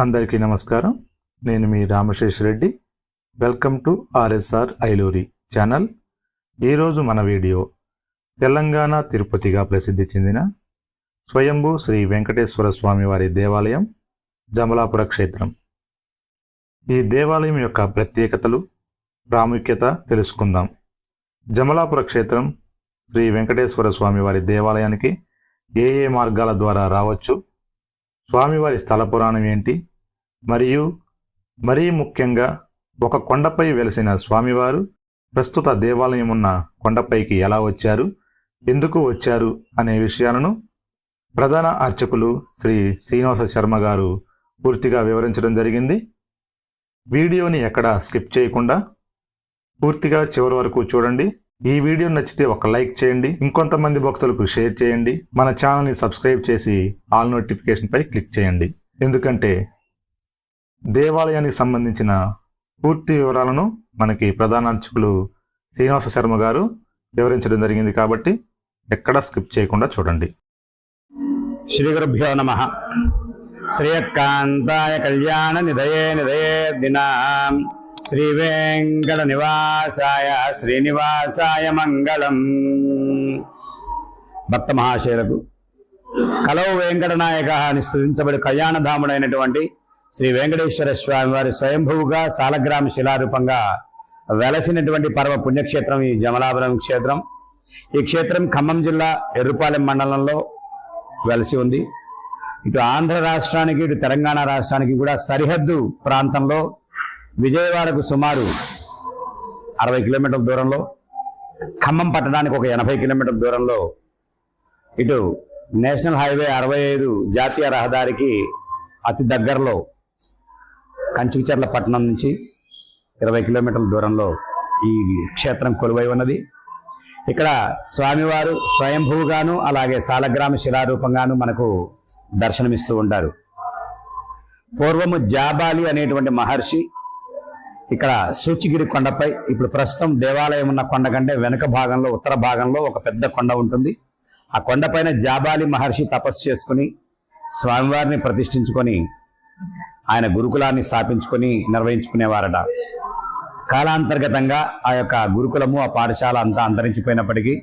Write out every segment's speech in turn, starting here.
అందరికీ నమస్కారం. నేను మీ Ramashesh Reddy. Welcome to RSR Ailuri channel. ఈరోజు మన వీడియో తెలంగాణ తిరుపతిగా ప్రసిద్ధి చెందిన స్వయంభూ శ్రీ వెంకటేశ్వర స్వామి వారి దేవాలయం జమలాపుర క్షేత్రం. ఈ దేవాలయం యొక్క ప్రత్యేకతలు, ప్రాముఖ్యత తెలుసుకుందాం. జమలాపుర క్షేత్రం శ్రీ వెంకటేశ్వర స్వామి వారి దేవాలయానికి ఏ మార్గాల ద్వారా రావచ్చు, స్వామివారి స్థల పురాణం ఏంటి, మరియు మరీ ముఖ్యంగా ఒక కొండపై వెలిసిన స్వామివారు ప్రస్తుత దేవాలయం ఉన్న కొండపైకి ఎలా వచ్చారు, ఎందుకు వచ్చారు అనే విషయాలను ప్రధాన అర్చకులు శ్రీ శ్రీనివాస శర్మ గారు పూర్తిగా వివరించడం జరిగింది. వీడియోని ఎక్కడా స్కిప్ చేయకుండా పూర్తిగా చివరి వరకు చూడండి. ఈ వీడియో నచ్చితే ఒక లైక్ చేయండి, ఇంకొంతమంది భక్తులకు షేర్ చేయండి, మన ఛానల్ని సబ్స్క్రైబ్ చేసి ఆల్ నోటిఫికేషన్ పై క్లిక్ చేయండి. ఎందుకంటే దేవాలయానికి సంబంధించిన పూర్తి వివరాలను మనకి ప్రధాన అర్చకులు శ్రీనివాస శర్మ గారు వివరించడం జరిగింది కాబట్టి ఎక్కడా స్కిప్ చేయకుండా చూడండి. శ్రీ గురుభ్యో నమః. శ్రీయకాంతాయ కళ్యాణ నిధయే దినా శ్రీ వెంకట నివాసాయ శ్రీనివాసాయ మంగళం. భక్త మహాశయులకు కలవు వెంకటనాయక అని స్తుతించబడి కళ్యాణధాముడైనటువంటి శ్రీ వెంకటేశ్వర స్వామి వారి స్వయంభువుగా సాలగ్రామ శిలారూపంగా వెలసినటువంటి పరమ పుణ్యక్షేత్రం ఈ జమలాపురం క్షేత్రం. ఈ క్షేత్రం ఖమ్మం జిల్లా ఎర్రుపాలెం మండలంలో వెలసి ఉంది. ఇటు ఆంధ్ర రాష్ట్రానికి ఇటు తెలంగాణ రాష్ట్రానికి కూడా సరిహద్దు ప్రాంతంలో విజయవాడకు సుమారు 60 కిలోమీటర్ల దూరంలో, ఖమ్మం పట్టణానికి ఒక 80 కిలోమీటర్ల దూరంలో, ఇటు నేషనల్ హైవే 65 జాతీయ రహదారికి అతి దగ్గరలో కంచికిచర్ల పట్టణం నుంచి 20 కిలోమీటర్ల దూరంలో ఈ క్షేత్రం కొలువై ఉన్నది. ఇక్కడ స్వామివారు స్వయంభూగాను అలాగే సాలగ్రామ శిలారూపంగాను మనకు దర్శనమిస్తూ ఉంటారు. పూర్వము జాబాలి అనేటువంటి మహర్షి ఇక్కడ సూచిగిరి కొండపై, ఇప్పుడు ప్రస్తుతం దేవాలయం ఉన్న కొండ కంటే వెనుక భాగంలో ఉత్తర భాగంలో ఒక పెద్ద కొండ ఉంటుంది. ఆ కొండపైన జాబాలి మహర్షి తపస్సు చేసుకుని స్వామివారిని ప్రతిష్ఠించుకొని ఆయన గురుకులాన్ని స్థాపించుకొని నిర్వహించుకునేవారట. కాలాంతర్గతంగా ఆ యొక్క గురుకులము, ఆ పాఠశాల అంతా అంతరించిపోయినప్పటికీ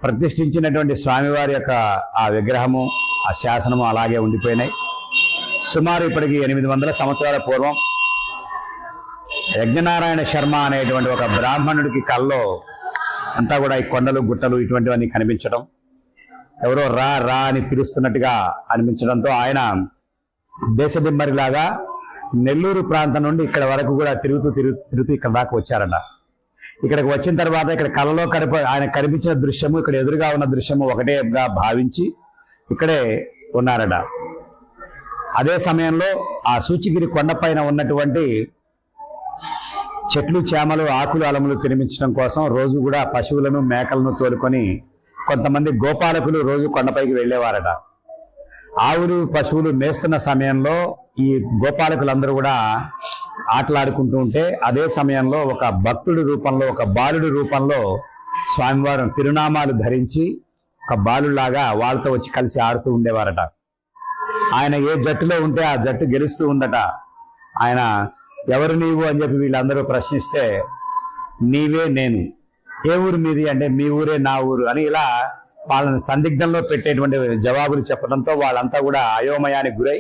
ప్రతిష్ఠించినటువంటి స్వామివారి యొక్క ఆ విగ్రహము, ఆ శాసనము అలాగే ఉండిపోయినాయి. సుమారు ఇప్పటికి 800 సంవత్సరాల పూర్వం యజ్ఞనారాయణ శర్మ అనేటువంటి ఒక బ్రాహ్మణుడికి కల్లో అంతా కూడా ఈ కొండలు గుట్టలు ఇటువంటివన్నీ కనిపించడం, ఎవరో రా రా అని పిలుస్తున్నట్టుగా అనిపించడంతో ఆయన దేశదిమ్మరిలాగా నెల్లూరు ప్రాంతం నుండి ఇక్కడ వరకు కూడా తిరుగుతూ ఇక్కడ దాకా వచ్చారట. ఇక్కడికి వచ్చిన తర్వాత ఇక్కడ కళ్ళలో ఆయన కనిపించిన దృశ్యము, ఇక్కడ ఎదురుగా ఉన్న దృశ్యము ఒకటేగా భావించి ఇక్కడే ఉన్నారట. అదే సమయంలో ఆ సూచిగిరి కొండపైన ఉన్నటువంటి చెట్లు, చేమలు, ఆకులు, అలములు తినిపించడం కోసం రోజు కూడా పశువులను, మేకలను తోలుకొని కొంతమంది గోపాలకులు రోజు కొండపైకి వెళ్ళేవారట. ఆవులు, పశువులు మేస్తున్న సమయంలో ఈ గోపాలకులందరూ కూడా ఆటలాడుకుంటూ ఉంటే అదే సమయంలో ఒక భక్తుడి రూపంలో, ఒక బాలుడి రూపంలో స్వామివారు తిరునామాలు ధరించి ఒక బాలులాగా వాళ్ళతో వచ్చి కలిసి ఆడుతూ ఉండేవారట. ఆయన ఏ జట్టులో ఉంటే ఆ జట్టు గెలుస్తూ ఉందట. ఆయన ఎవరు నీవు అని చెప్పి వీళ్ళందరూ ప్రశ్నిస్తే నీవే నేను, ఏ ఊరు మీది అంటే మీ ఊరే నా ఊరు అని ఇలా వాళ్ళని సందిగ్ధంలో పెట్టేటువంటి జవాబులు చెప్పడంతో వాళ్ళంతా కూడా అయోమయానికి గురై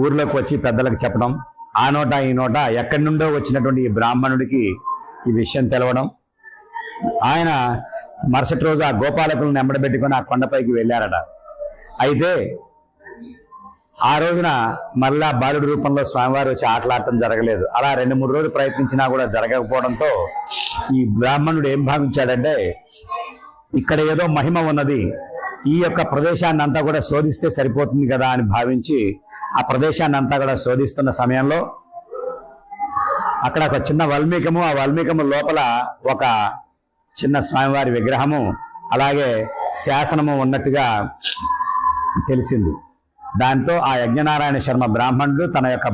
ఊర్లోకి వచ్చి పెద్దలకు చెప్పడం, ఆ నోట ఈ నోట ఎక్కడి నుండో వచ్చినటువంటి ఈ బ్రాహ్మణుడికి ఈ విషయం తెలవడం. ఆయన మరుసటి రోజు ఆ గోపాలకులను ఎంబడబెట్టుకొని ఆ కొండపైకి వెళ్ళారట. అయితే ఆ రోజున మళ్ళా బాలుడి రూపంలో స్వామివారు వచ్చి ఆటలాడటం జరగలేదు. అలా 2-3 రోజులు ప్రయత్నించినా కూడా జరగకపోవడంతో ఈ బ్రాహ్మణుడు ఏం భావించాడంటే ఇక్కడ ఏదో మహిమ ఉన్నది, ఈ యొక్క ప్రదేశాన్ని అంతా కూడా శోధిస్తే సరిపోతుంది కదా అని భావించి ఆ ప్రదేశాన్ని అంతా కూడా శోధిస్తున్న సమయంలో అక్కడ ఒక చిన్న వల్మీకము, ఆ వల్మీకము లోపల ఒక చిన్న స్వామివారి విగ్రహము అలాగే శాసనము ఉన్నట్టుగా తెలిసింది. దాంతో ఆ యజ్ఞనారాయణ శర్మ బ్రాహ్మణుడు తన యొక్క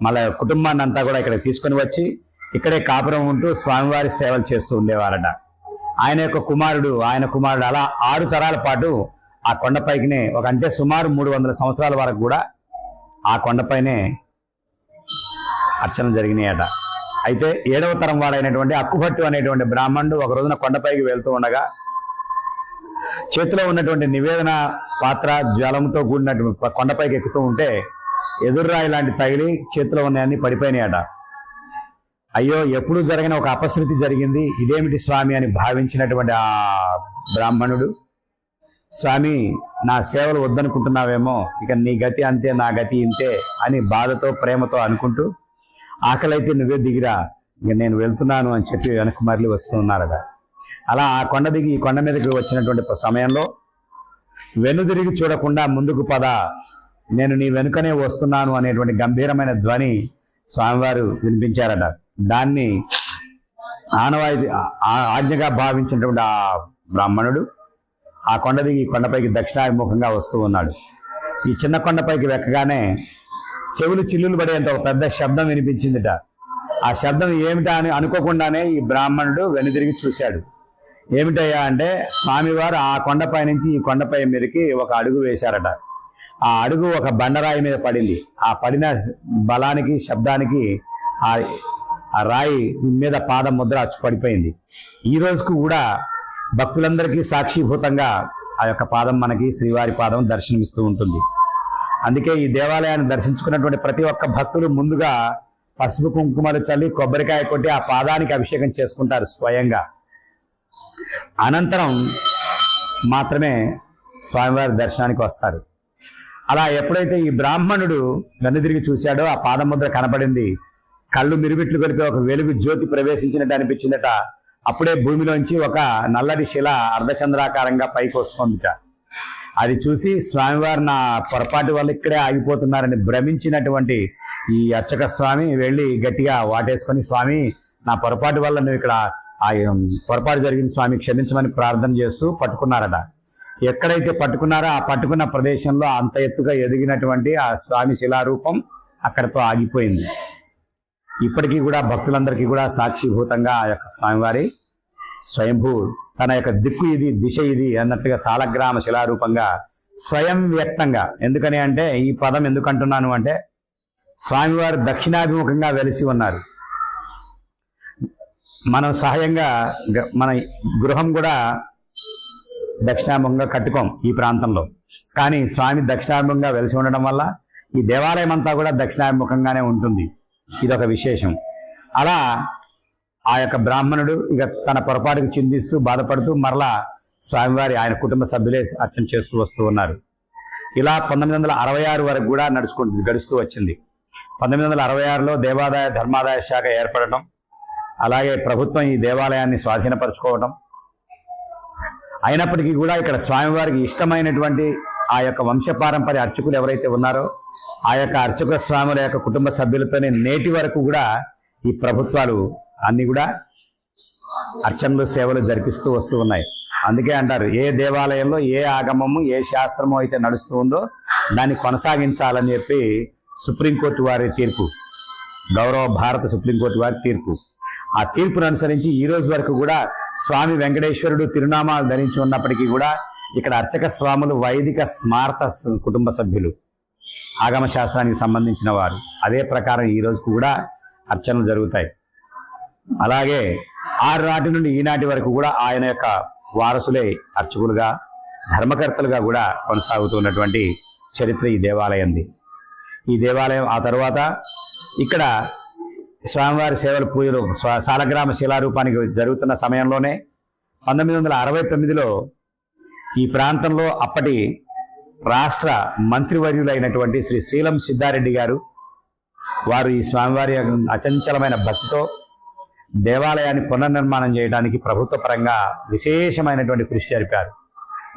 మళ్ళీ కుటుంబాన్ని అంతా కూడా ఇక్కడ తీసుకొని వచ్చి ఇక్కడే కాపురం ఉంటూ స్వామివారి సేవలు చేస్తూ ఉండేవారట. ఆయన కుమారుడు అలా 6 తరాల పాటు ఆ కొండపైకినే అంటే సుమారు 300 సంవత్సరాల వరకు కూడా ఆ కొండపైనే అర్చనలు జరిగినాయట. అయితే 7వ తరం వాడైనటువంటి అక్కుభట్టు అనేటువంటి బ్రాహ్మణుడు ఒక రోజున కొండపైకి వెళ్తూ ఉండగా చేతిలో ఉన్నటువంటి నివేదన పాత్ర జ్వలంతో కూడినటువంటి కొండపైకి ఎక్కుతూ ఉంటే ఎదుర్రాయి లాంటి తగిలి చేతిలో ఉన్నాయన్నీ పడిపోయినాయట. అయ్యో, ఎప్పుడు జరిగిన ఒక అపశృతి జరిగింది, ఇదేమిటి స్వామి అని భావించినటువంటి ఆ బ్రాహ్మణుడు, స్వామి నా సేవలు వద్దనుకుంటున్నావేమో, ఇక నీ గతి అంతే, నా గతి ఇంతే అని బాధతో ప్రేమతో అనుకుంటూ, ఆకలైతే నువ్వే దిగిరా, ఇక నేను వెళ్తున్నాను అని చెప్పి వెనక్కి మరలి వస్తూ ఉన్నారట. అలా ఆ కొండ దిగి ఈ కొండ మీదకి వచ్చినటువంటి సమయంలో వెనుదిరిగి చూడకుండా ముందుకు పద, నేను నీ వెనుకనే వస్తున్నాను అనేటువంటి గంభీరమైన ధ్వని స్వామివారు వినిపించారట. దాన్ని ఆనవాయితీ ఆజ్ఞగా భావించినటువంటి ఆ బ్రాహ్మణుడు ఆ కొండ దిగి ఈ కొండపైకి దక్షిణాభిముఖంగా వస్తూ ఉన్నాడు. ఈ చిన్న కొండపైకి వెక్కగానే చెవులు చిల్లులు పడేంత ఒక పెద్ద శబ్దం వినిపించిందిట. ఆ శబ్దం ఏమిటా అని అనుకోకుండానే ఈ బ్రాహ్మణుడు వెనుదిరిగి చూశాడు. ఏమిటయ్యా అంటే, స్వామివారు ఆ కొండపై నుంచి ఈ కొండపై మీదకి ఒక అడుగు వేశారట. ఆ అడుగు ఒక బండరాయి మీద పడింది. ఆ పడిన బలానికి శబ్దానికి ఆ రాయి మీద పాదం ముద్ర అచ్చు పడిపోయింది. ఈ రోజుకు కూడా భక్తులందరికీ సాక్షిభూతంగా ఆ యొక్క పాదం మనకి శ్రీవారి పాదం దర్శనమిస్తూ ఉంటుంది. అందుకే ఈ దేవాలయాన్ని దర్శించుకున్నటువంటి ప్రతి ఒక్క భక్తులు ముందుగా పసుపు కుంకుమలు చల్లి కొబ్బరికాయ కొట్టి ఆ పాదానికి అభిషేకం చేసుకుంటారు స్వయంగా. అనంతరం మాత్రమే స్వామివారి దర్శనానికి వస్తారు. అలా ఎప్పుడైతే ఈ బ్రాహ్మణుడు వెనుదిరిగి చూశాడో ఆ పాదముద్ర కనపడింది. కళ్ళు మిరుమిట్లు కలిపి ఒక వెలుగు జ్యోతి ప్రవేశించినట్టు అనిపించిందట. అప్పుడే భూమిలోంచి ఒక నల్లటి శిల అర్ధచంద్రాకారంగా పైకి వస్తుందిట. అది చూసి స్వామివారు నా పొరపాటు వల్ల ఇక్కడే ఆగిపోతున్నారని భ్రమించినటువంటి ఈ అర్చక స్వామి వెళ్ళి గట్టిగా వాటేసుకొని, స్వామి నా పొరపాటు వల్ల నువ్వు ఇక్కడ పొరపాటు జరిగింది స్వామి, క్షమించమని ప్రార్థన చేస్తూ పట్టుకున్నారట. ఎక్కడైతే పట్టుకున్నారో ఆ పట్టుకున్న ప్రదేశంలో అంత ఎత్తుగా ఎదిగినటువంటి ఆ స్వామి శిలారూపం అక్కడితో ఆగిపోయింది. ఇప్పటికీ కూడా భక్తులందరికీ కూడా సాక్షిభూతంగా ఆ యొక్క స్వామివారి స్వయంభూ తన యొక్క దిక్కు ఇది, దిశ ఇది అన్నట్లుగా సాలగ్రామ శిలారూపంగా స్వయం వ్యక్తంగా. ఎందుకని అంటే, ఈ పదం ఎందుకు అంటున్నాను అంటే, స్వామివారు దక్షిణాభిముఖంగా వెలిసి ఉన్నారు. మనం సహజంగా మన గృహం కూడా దక్షిణాభిముఖంగా కట్టుకోం ఈ ప్రాంతంలో. కానీ స్వామి దక్షిణాభిముఖంగా వెలిసి ఉండడం వల్ల ఈ దేవాలయం అంతా కూడా దక్షిణాభిముఖంగానే ఉంటుంది. ఇదొక విశేషం. అలా ఆ యొక్క బ్రాహ్మణుడు ఇక తన పొరపాటుకు చిందిస్తూ బాధపడుతూ మరలా స్వామివారి ఆయన కుటుంబ సభ్యులే అర్చన చేస్తూ వస్తూ ఉన్నారు. ఇలా 1966 వరకు కూడా గడుస్తూ వచ్చింది. 1966లో దేవాదాయ ధర్మాదాయ శాఖ ఏర్పడటం, అలాగే ప్రభుత్వం ఈ దేవాలయాన్ని స్వాధీనపరచుకోవడం. అయినప్పటికీ కూడా ఇక్కడ స్వామివారికి ఇష్టమైనటువంటి ఆ యొక్క వంశపారంపర్య అర్చకులు ఎవరైతే ఉన్నారో ఆ యొక్క అర్చక స్వాముల యొక్క కుటుంబ సభ్యులతోనే నేటి వరకు కూడా ఈ ప్రభుత్వాలు అన్ని కూడా అర్చనలు సేవలు జరిపిస్తూ వస్తూ ఉన్నాయి. అందుకే అంటారు, ఏ దేవాలయంలో ఏ ఆగమము ఏ శాస్త్రము అయితే నడుస్తూ ఉందో దాన్ని కొనసాగించాలని చెప్పి సుప్రీంకోర్టు వారి తీర్పు, గౌరవ భారత సుప్రీంకోర్టు వారి తీర్పు. ఆ తీర్పును అనుసరించి ఈ రోజు వరకు కూడా స్వామి వెంకటేశ్వరుడు తిరునామాలు ధరించి ఉన్నప్పటికీ కూడా ఇక్కడ అర్చక స్వాములు వైదిక స్మార్త కుటుంబ సభ్యులు, ఆగమ శాస్త్రానికి సంబంధించిన వారు. అదే ప్రకారం ఈ రోజుకు కూడా అర్చనలు జరుగుతాయి. అలాగే ఆనాటి నుండి ఈనాటి వరకు కూడా ఆయన యొక్క వారసులే అర్చకులుగా ధర్మకర్తలుగా కూడా కొనసాగుతున్నటువంటి చరిత్ర ఈ దేవాలయంది. ఈ దేవాలయం ఆ తర్వాత ఇక్కడ స్వామివారి సేవల పూజలు సాలగ్రామ శిలారూపానికి జరుగుతున్న సమయంలోనే 1969లో ఈ ప్రాంతంలో అప్పటి రాష్ట్ర మంత్రివర్యులైనటువంటి శ్రీ శ్రీలం సిద్ధారెడ్డి గారు వారు ఈ స్వామివారి అచంచలమైన భక్తితో దేవాలయాన్ని పునర్నిర్మాణం చేయడానికి ప్రభుత్వ పరంగా విశేషమైనటువంటి కృషి జరిపారు.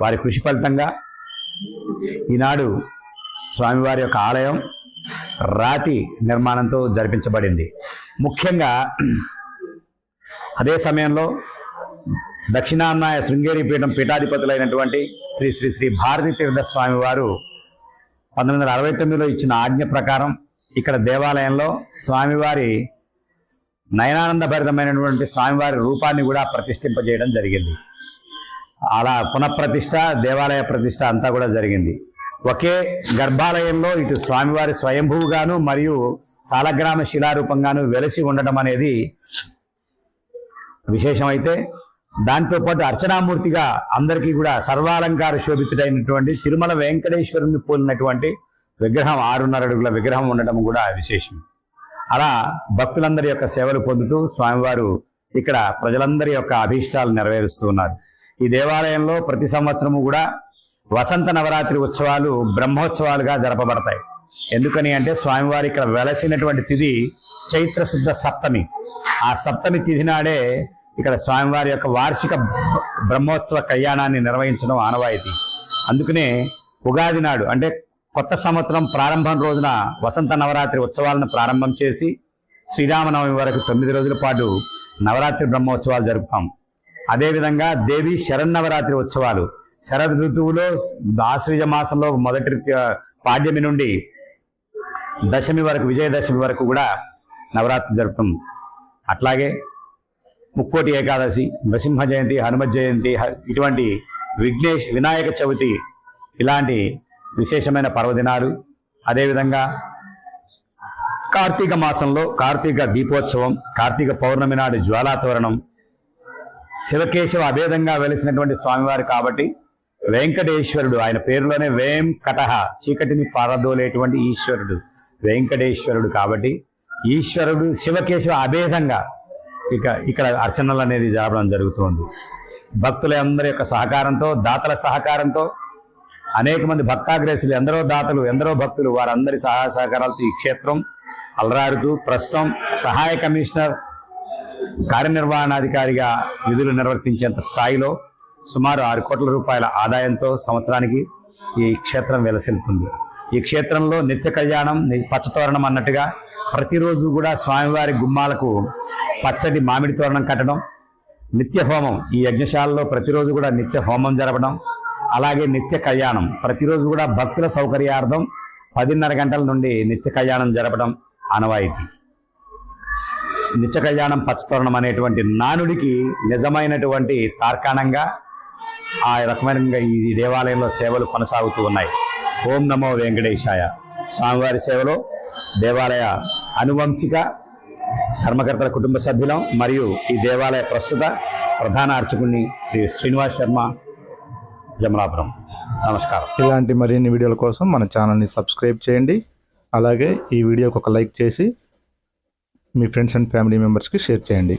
వారి కృషి ఫలితంగా ఈనాడు స్వామివారి యొక్క ఆలయం రాతి నిర్మాణంతో జరిపించబడింది. ముఖ్యంగా అదే సమయంలో దక్షిణామ్నాయ శృంగేరి పీఠం పీఠాధిపతులైనటువంటి శ్రీ శ్రీ శ్రీ భారతీ తీర్థ స్వామి వారు 1969లో ఇచ్చిన ఆజ్ఞ ప్రకారం ఇక్కడ దేవాలయంలో స్వామివారి నయనానందభరితమైనటువంటి స్వామివారి రూపాన్ని కూడా ప్రతిష్ఠింపజేయడం జరిగింది. అలా పునఃప్రతిష్ఠ, దేవాలయ ప్రతిష్ఠ అంతా కూడా జరిగింది. ఒకే గర్భాలయంలో ఇటు స్వామివారి స్వయంభూగాను మరియు సాలగ్రామ శిలారూపంగాను వెలసి ఉండటం అనేది విశేషమైతే, దాంతోపాటు అర్చనామూర్తిగా అందరికీ కూడా సర్వాలంకార శోభితుడైనటువంటి తిరుమల వెంకటేశ్వరుని పోలినటువంటి విగ్రహం 6.5 అడుగుల విగ్రహం ఉండటం కూడా విశేషం. అలా భక్తులందరి యొక్క సేవలు పొందుతూ స్వామివారు ఇక్కడ ప్రజలందరి యొక్క అభీష్టాలు నెరవేరుస్తూ ఉన్నారు. ఈ దేవాలయంలో ప్రతి సంవత్సరము కూడా వసంత నవరాత్రి ఉత్సవాలు బ్రహ్మోత్సవాలుగా జరపబడతాయి. ఎందుకని అంటే స్వామివారి ఇక్కడ వెలసినటువంటి తిథి చైత్ర శుద్ధ సప్తమి. ఆ సప్తమి తిథి నాడే ఇక్కడ స్వామివారి యొక్క వార్షిక బ్రహ్మోత్సవ కళ్యాణాన్ని నిర్వహించడం ఆనవాయితీ. అందుకనే ఉగాది నాడు అంటే కొత్త సంవత్సరం ప్రారంభం రోజున వసంత నవరాత్రి ఉత్సవాలను ప్రారంభం చేసి శ్రీరామనవమి వరకు 9 రోజుల పాటు నవరాత్రి బ్రహ్మోత్సవాలు జరుపుతాం. అదేవిధంగా దేవి శరన్నవరాత్రి ఉత్సవాలు శరద్ ఋతువులో ఆశ్వయుజ మాసంలో మొదటి పాడ్యమి నుండి దశమి వరకు, విజయదశమి వరకు కూడా నవరాత్రి జరుపుతాం. అట్లాగే ముక్కోటి ఏకాదశి, నృసింహ జయంతి, హనుమత్ జయంతి, ఇటువంటి వినాయక చవితి ఇలాంటి విశేషమైన పర్వదినాలు, అదేవిధంగా కార్తీక మాసంలో కార్తీక దీపోత్సవం, కార్తీక పౌర్ణమి నాడు జ్వాలాతోరణం, శివకేశవ అభేదంగా వెలిసినటువంటి స్వామివారు కాబట్టి వెంకటేశ్వరుడు, ఆయన పేరులోనే వేంకటః చీకటిని పారదోలేటువంటి ఈశ్వరుడు వెంకటేశ్వరుడు కాబట్టి ఈశ్వరుడు శివకేశవ అభేదంగా ఇక్కడ అర్చనలు అనేది జరపడం జరుగుతుంది. భక్తులందరి యొక్క సహకారంతో, దాతల సహకారంతో, అనేక మంది భక్తాగ్రేసులు, ఎందరో దాతలు, ఎందరో భక్తులు, వారందరి సహాయ సహకారాలతో ఈ క్షేత్రం అలరారుతూ ప్రస్తుతం సహాయ కమిషనర్ కార్యనిర్వహణాధికారిగా విధులు నిర్వర్తించేంత స్థాయిలో సుమారు 6 కోట్ల రూపాయల ఆదాయంతో సంవత్సరానికి ఈ క్షేత్రం వెలసిల్లుతుంది. ఈ క్షేత్రంలో నిత్య కళ్యాణం, పచ్చతోరణం అన్నట్టుగా ప్రతిరోజు కూడా స్వామివారి గుమ్మాలకు పచ్చటి మామిడి తోరణం కట్టడం, నిత్య హోమం, ఈ యజ్ఞశాలలో ప్రతిరోజు కూడా నిత్య హోమం జరపడం, అలాగే నిత్య కళ్యాణం ప్రతిరోజు కూడా భక్తుల సౌకర్యార్థం 10:30 గంటల నుండి నిత్య కళ్యాణం జరపడం ఆనవాయితీ. నిత్య కళ్యాణం పచ్చతోరణం అనేటువంటి నానుడికి నిజమైనటువంటి తార్కాణంగా ఆ రకమైన ఈ దేవాలయంలో సేవలు కొనసాగుతూ ఉన్నాయి. ఓం నమో వెంకటేశాయ. స్వామివారి సేవలో దేవాలయ అనువంశిక ధర్మకర్తల కుటుంబ సభ్యులం మరియు ఈ దేవాలయ ప్రస్తుత ప్రధాన అర్చకుడిని శ్రీ శ్రీనివాస్ శర్మ, జమలాపురం. నమస్కారం. ఇలాంటి మరిన్ని వీడియోల కోసం మన ఛానల్ని సబ్స్క్రైబ్ చేయండి. అలాగే ఈ వీడియోకి ఒక లైక్ చేసి మీ ఫ్రెండ్స్ అండ్ ఫ్యామిలీ మెంబర్స్కి షేర్ చేయండి.